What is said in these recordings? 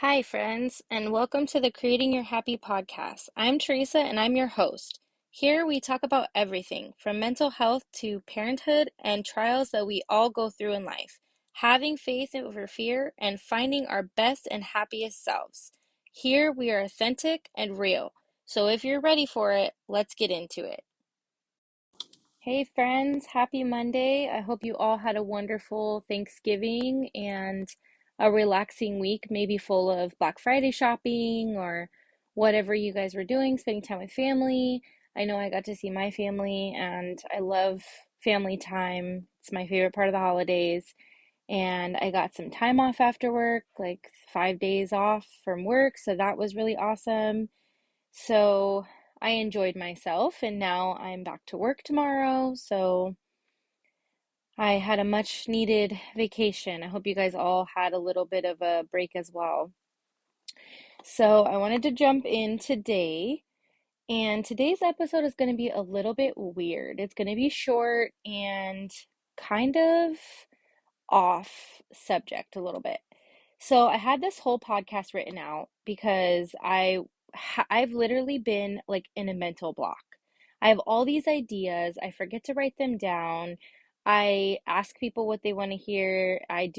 Hi, friends, and welcome to the Creating Your Happy podcast. I'm Teresa, and I'm your host. Here we talk about everything from mental health to parenthood and trials that we all go through in life, having faith over fear, and finding our best and happiest selves. Here we are authentic and real. So if you're ready for it, let's get into it. Hey friends, happy Monday. I hope you all had a wonderful Thanksgiving and a relaxing week, maybe full of Black Friday shopping or whatever you guys were doing, spending time with family. I know I got to see my family and I love family time. It's my favorite part of the holidays. And I got some time off after work, like 5 days off from work. So that was really awesome. So I enjoyed myself, and now I'm back to work tomorrow. So I had a much needed vacation. I hope you guys all had a little bit of a break as well. So I wanted to jump in today, and today's episode is going to be a little bit weird. It's going to be short and kind of off subject a little bit. So I had this whole podcast written out because I've literally been like in a mental block. I have all these ideas, I forget to write them down. I ask people what they want to hear. I'm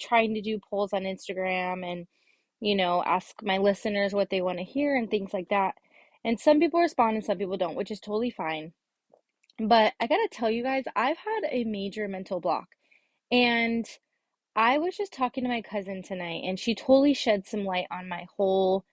trying to do polls on Instagram and ask my listeners what they want to hear and things like that. And some people respond and some people don't, which is totally fine. But I gotta tell you guys, I've had a major mental block. And I was just talking to my cousin tonight, and she totally shed some light on my whole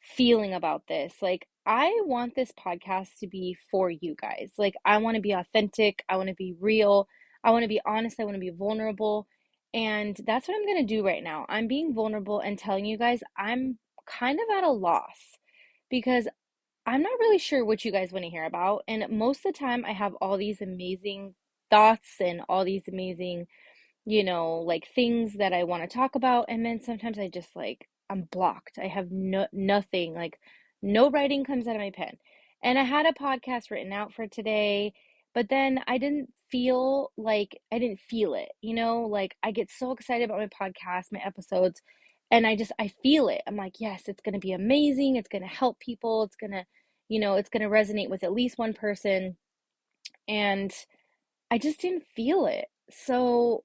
feeling about this. Like, I want this podcast to be for you guys. Like, I want to be authentic, I want to be real, I want to be honest, I want to be vulnerable. And that's what I'm going to do right now. I'm being vulnerable and telling you guys I'm kind of at a loss because I'm not really sure what you guys want to hear about. And most of the time, I have all these amazing thoughts and all these amazing like things that I want to talk about. And then sometimes I just like, I'm blocked. I have nothing, like no writing comes out of my pen. And I had a podcast written out for today, but then I didn't feel it, like I get so excited about my podcast, my episodes, and I feel it. I'm like, yes, it's going to be amazing. It's going to help people. It's going to resonate with at least one person. And I just didn't feel it. So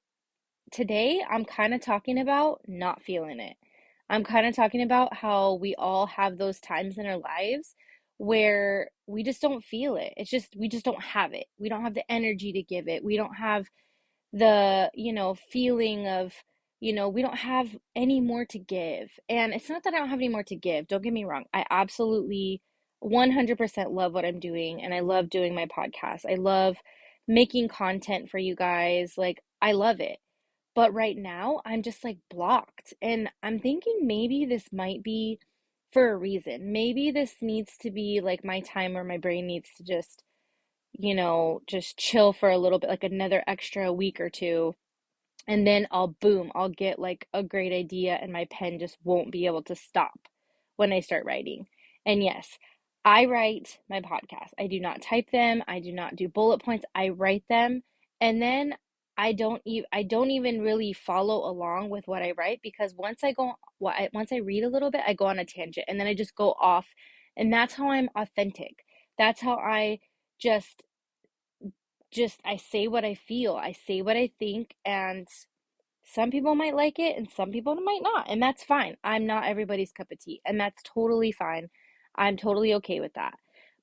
today, I'm kind of talking about not feeling it. I'm kind of talking about how we all have those times in our lives where we just don't feel it. We just don't have it. We don't have the energy to give it. We don't have the, feeling of, we don't have any more to give. And it's not that I don't have any more to give. Don't get me wrong. I absolutely 100% love what I'm doing. And I love doing my podcast. I love making content for you guys. Like, I love it. But right now, I'm just like blocked. And I'm thinking maybe this might be for a reason. Maybe this needs to be like my time where my brain needs to just chill for a little bit, like another extra week or two. And then I'll get like a great idea and my pen just won't be able to stop when I start writing. And yes, I write my podcast. I do not type them. I do not do bullet points. I write them, and then I don't even really follow along with what I write because once I read a little bit, I go on a tangent and then I just go off, and that's how I'm authentic. That's how I just I say what I feel. I say what I think, and some people might like it and some people might not, and that's fine. I'm not everybody's cup of tea, and that's totally fine. I'm totally okay with that.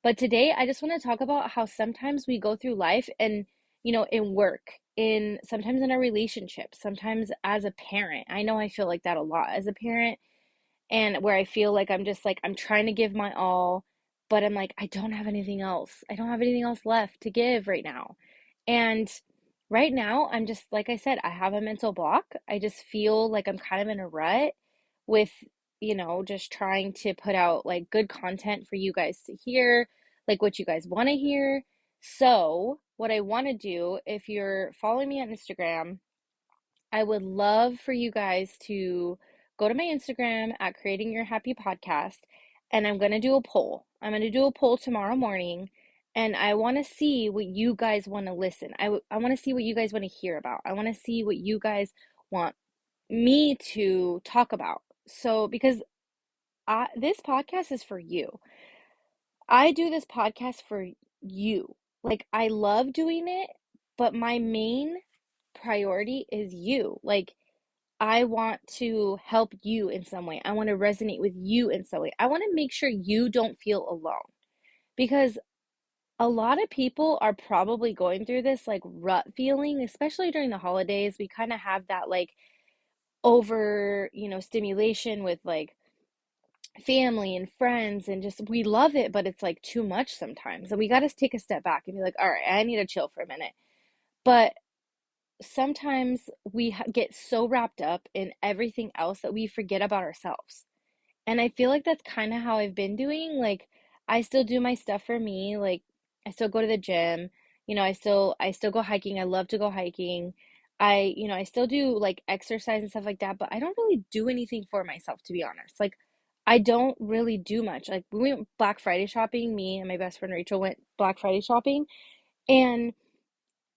But today, I just want to talk about how sometimes we go through life and, in work, in sometimes in our relationships, sometimes as a parent. I know I feel like that a lot as a parent, and where I feel like I'm trying to give my all, but I'm like, I don't have anything else. I don't have anything else left to give right now. And right now, I'm just, like I said, I have a mental block. I just feel like I'm kind of in a rut with, just trying to put out like good content for you guys to hear, like what you guys want to hear. So, what I want to do, if you're following me on Instagram, I would love for you guys to go to my Instagram at Creating Your Happy Podcast, and I'm going to do a poll. I'm going to do a poll tomorrow morning, and I want to see what you guys want to listen. I want to see what you guys want to hear about. I want to see what you guys want me to talk about. So because this podcast is for you. I do this podcast for you. Like, I love doing it, but my main priority is you. Like, I want to help you in some way. I want to resonate with you in some way. I want to make sure you don't feel alone because a lot of people are probably going through this like rut feeling, especially during the holidays. We kind of have that like over, stimulation with like family and friends and just we love it, but it's like too much sometimes. And we got to take a step back and be like, all right, I need to chill for a minute. But sometimes we get so wrapped up in everything else that we forget about ourselves. And I feel like that's kind of how I've been doing. Like I still do my stuff for me. Like I still go to the gym. I still go hiking. I love to go hiking. I still do like exercise and stuff like that, but I don't really do anything for myself, to be honest. Like I don't really do much. Like we went Black Friday shopping, me and my best friend Rachel went Black Friday shopping, and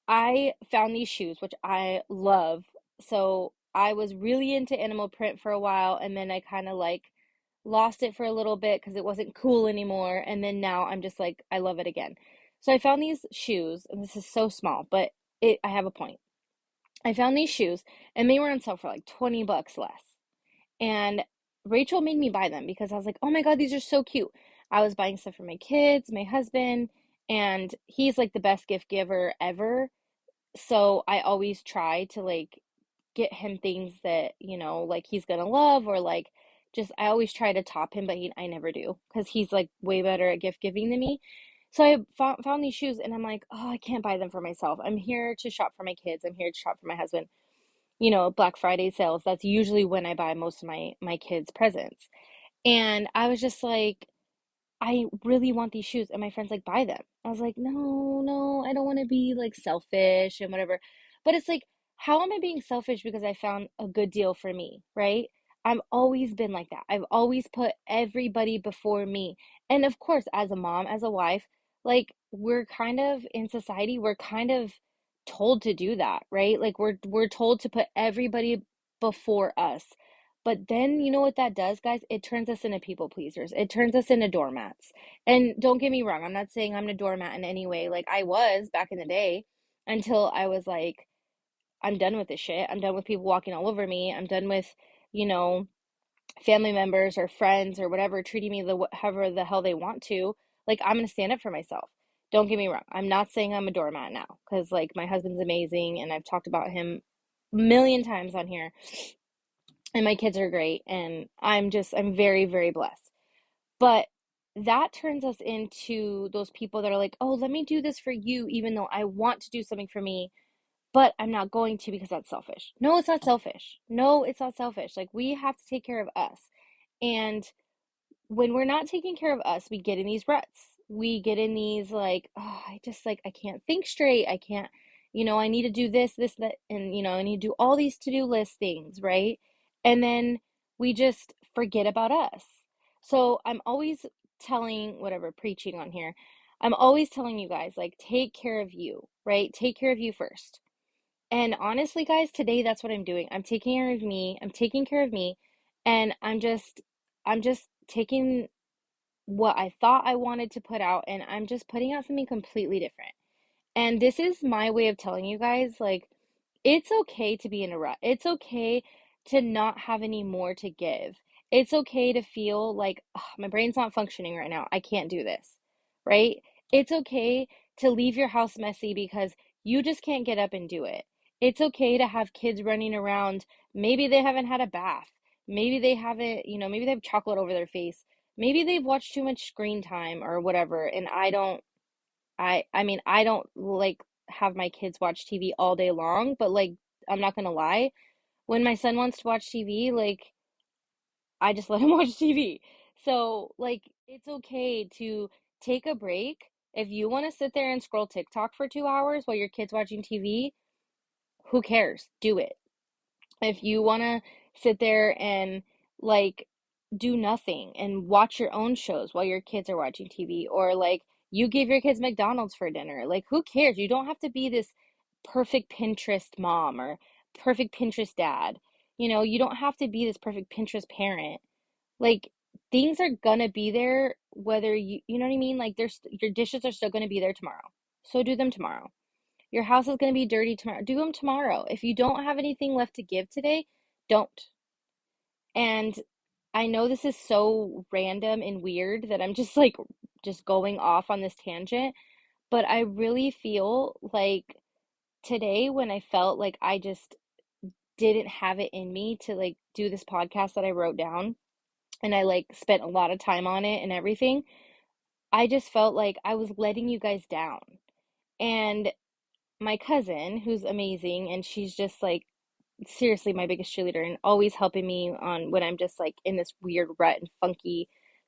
I found these shoes, which I love. So I was really into animal print for a while, and then I kind of like lost it for a little bit because it wasn't cool anymore. And then now I'm just like, I love it again. So I found these shoes, and this is so small, but I have a point. I found these shoes, and they were on sale for like 20 bucks less. And Rachel made me buy them because I was like, oh my God, these are so cute. I was buying stuff for my kids, my husband, and he's like the best gift giver ever. So I always try to like get him things that, like he's gonna love or like just I always try to top him, but I never do because he's like way better at gift giving than me. So I found these shoes and I'm like, oh, I can't buy them for myself. I'm here to shop for my kids. I'm here to shop for my husband. Black Friday sales, that's usually when I buy most of my kids' presents. And I was just like, I really want these shoes. And my friend's like, buy them. I was like, no, no, I don't want to be like selfish and whatever. But it's like, how am I being selfish because I found a good deal for me, right? I've always been like that. I've always put everybody before me. And of course, as a mom, as a wife, like we're kind of in society, we're kind of told to do that, right? Like we're told to put everybody before us. But then you know what that does, guys? It turns us into people pleasers. It turns us into doormats. And don't get me wrong, I'm not saying I'm a doormat in any way. Like I was back in the day until I was like, I'm done with this shit. I'm done with people walking all over me. I'm done with, you know, family members or friends or whatever treating me however the hell they want to. Like I'm gonna stand up for myself. Don't get me wrong. I'm not saying I'm a doormat now because like my husband's amazing and I've talked about him a million times on here and my kids are great and I'm very very blessed, but that turns us into those people that are like, oh, let me do this for you even though I want to do something for me, but I'm not going to because that's selfish. No, it's not selfish. No, it's not selfish. Like we have to take care of us. And when we're not taking care of us, we get in these ruts. We get in these like, oh, I can't think straight. I can't, I need to do this, that, and I need to do all these to-do list things, right? And then we just forget about us. So I'm always telling, whatever, preaching on here. I'm always telling you guys, like, take care of you, right? Take care of you first. And honestly, guys, today that's what I'm doing. I'm taking care of me. I'm taking care of me, and I'm just taking what I thought I wanted to put out and I'm just putting out something completely different. And this is my way of telling you guys, like, it's okay to be in a rut. It's okay to not have any more to give. It's okay to feel like, "Ugh, my brain's not functioning right now. I can't do this," right? It's okay to leave your house messy because you just can't get up and do it. It's okay to have kids running around. Maybe they haven't had a bath. Maybe they haven't, maybe they have chocolate over their face. Maybe they've watched too much screen time or whatever. And I mean, I don't like have my kids watch TV all day long, but like I'm not gonna lie, when my son wants to watch TV, like I just let him watch TV. So, like it's okay to take a break. If you want to sit there and scroll TikTok for 2 hours while your kid's watching TV, who cares? Do it. If you want to sit there and like do nothing and watch your own shows while your kids are watching TV, or like you give your kids McDonald's for dinner, like who cares? You don't have to be this perfect Pinterest mom or perfect Pinterest dad. You don't have to be this perfect Pinterest parent. Like, things are gonna be there whether you know what I mean? Like, your dishes are still gonna be there tomorrow. So do them tomorrow. Your house is gonna be dirty tomorrow. Do them tomorrow. If you don't have anything left to give today, don't. And I know this is so random and weird that I'm just like just going off on this tangent, but I really feel like today when I felt like I just didn't have it in me to like do this podcast that I wrote down and I like spent a lot of time on it and everything, I just felt like I was letting you guys down. And my cousin, who's amazing, and she's just like seriously my biggest cheerleader and always helping me on when I'm just like in this weird rut and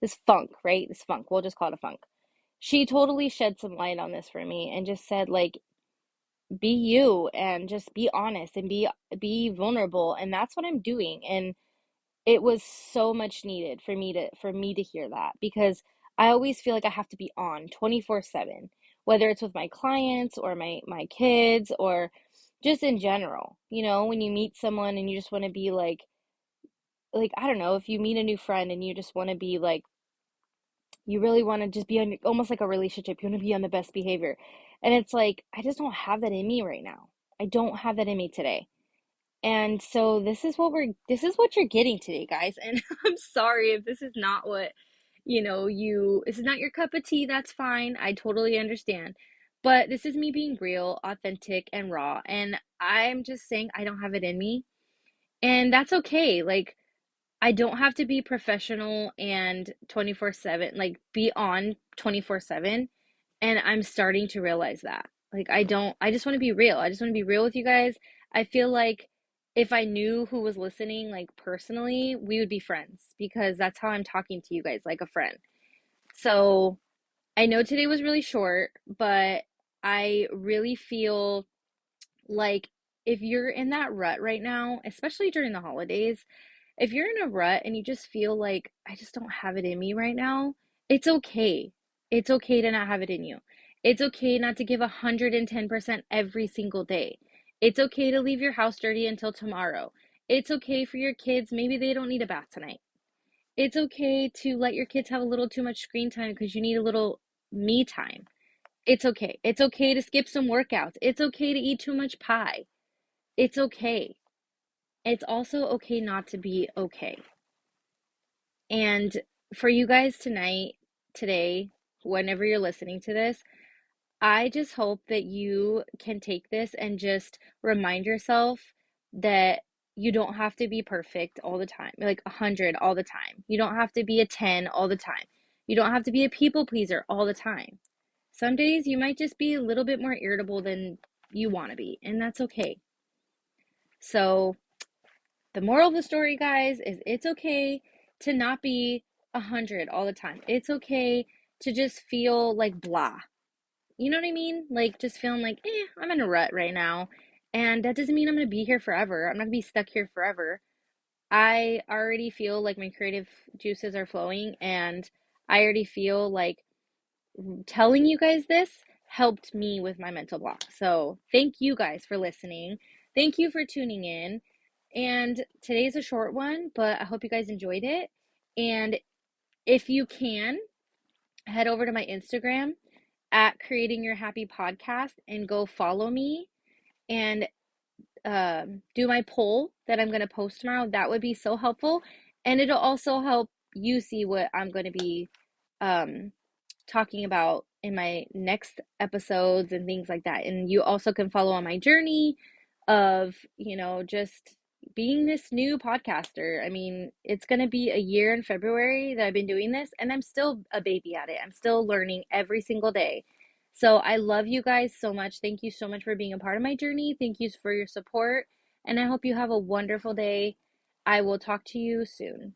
this funk, right? This funk. We'll just call it a funk. She totally shed some light on this for me and just said like be you and just be honest and be vulnerable, and that's what I'm doing. And it was so much needed for me to hear that, because I always feel like I have to be on 24/7, whether it's with my clients or my kids or just in general. When you meet someone and you just want to be like I don't know, if you meet a new friend and you just want to be like you really want to just be on almost like a relationship, you want to be on the best behavior. And it's like I just don't have that in me right now. I don't have that in me today. And so this is what you're getting today, guys. And I'm sorry if this is not what, this is not your cup of tea, that's fine. I totally understand. But this is me being real, authentic, and raw. And I'm just saying I don't have it in me. And that's okay. Like, I don't have to be professional and 24/7, like be on 24/7. And I'm starting to realize that. Like, I just want to be real. I just want to be real with you guys. I feel like if I knew who was listening, like personally, we would be friends because that's how I'm talking to you guys, like a friend. So I know today was really short, but I really feel like if you're in that rut right now, especially during the holidays, if you're in a rut and you just feel like, I just don't have it in me right now, it's okay. It's okay to not have it in you. It's okay not to give 110% every single day. It's okay to leave your house dirty until tomorrow. It's okay for your kids, maybe they don't need a bath tonight. It's okay to let your kids have a little too much screen time because you need a little me time. It's okay. It's okay to skip some workouts. It's okay to eat too much pie. It's okay. It's also okay not to be okay. And for you guys today, whenever you're listening to this, I just hope that you can take this and just remind yourself that you don't have to be perfect all the time, like 100 all the time. You don't have to be a 10 all the time. You don't have to be a people pleaser all the time. Some days you might just be a little bit more irritable than you want to be, and that's okay. So, the moral of the story, guys, is it's okay to not be 100 all the time. It's okay to just feel like blah. You know what I mean? Like just feeling like, I'm in a rut right now. And that doesn't mean I'm going to be here forever. I'm not going to be stuck here forever. I already feel like my creative juices are flowing, and I already feel like telling you guys this helped me with my mental block. So, thank you guys for listening. Thank you for tuning in. And today's a short one, but I hope you guys enjoyed it. And if you can, head over to my Instagram at Creating Your Happy Podcast and go follow me and do my poll that I'm going to post tomorrow. That would be so helpful. And it'll also help you see what I'm going to be um, talking about in my next episodes and things like that. And you also can follow on my journey of, just being this new podcaster. I mean, it's going to be a year in February that I've been doing this, and I'm still a baby at it. I'm still learning every single day. So I love you guys so much. Thank you so much for being a part of my journey. Thank you for your support. And I hope you have a wonderful day. I will talk to you soon.